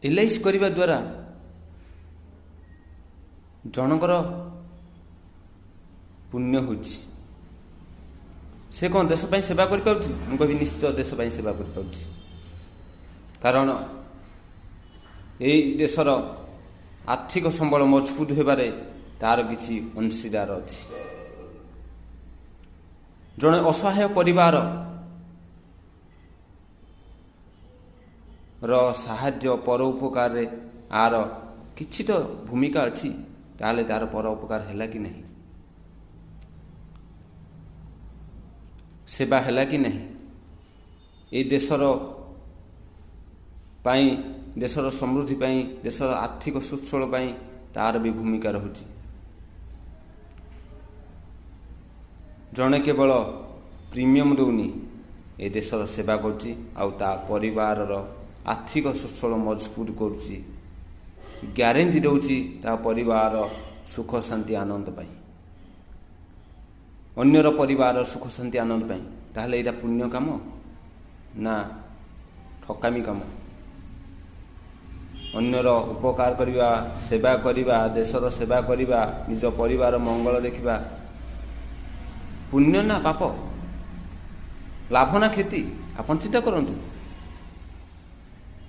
LIC करने द्वारा जनकर पुण्य हो से कौन देश सेवा कर कहि निश्चित देश सेवा कर कारण यही देशर आर्थिक संबल मजबूत होबारे तार किसी अंशीदार अच्छी जड़े असहाय परिवार साहाय्य परोपकार आर किछि तो भूमिका अच्छी ताले तार परोपकार है कि नहीं सेवा है कि नहीं ये देशर पाई देशर समृद्धि पाई देशर आर्थिक सुच्छल पाई तार भी भूमिका रहुची जड़े केवल प्रीमियम दौनी ए देशर सेवा करुच्ची आ परिवार आर्थिक सुच्छल मजबूत करुच्ची ग्यारेंटी दौची ता परिवार सुख शांति आनंद पाई अन्यर परिवार सुख शांति आनंद पाई ताहले एटा पुण्य काम ना ठकामी काम अन्यर उपकार करिबा सेवा करिबा देशर सेवा करिबा निज परिवार मंगल देखिबा पुण्य ना पाप लाभ ना क्षति आपन चिंता करंतु।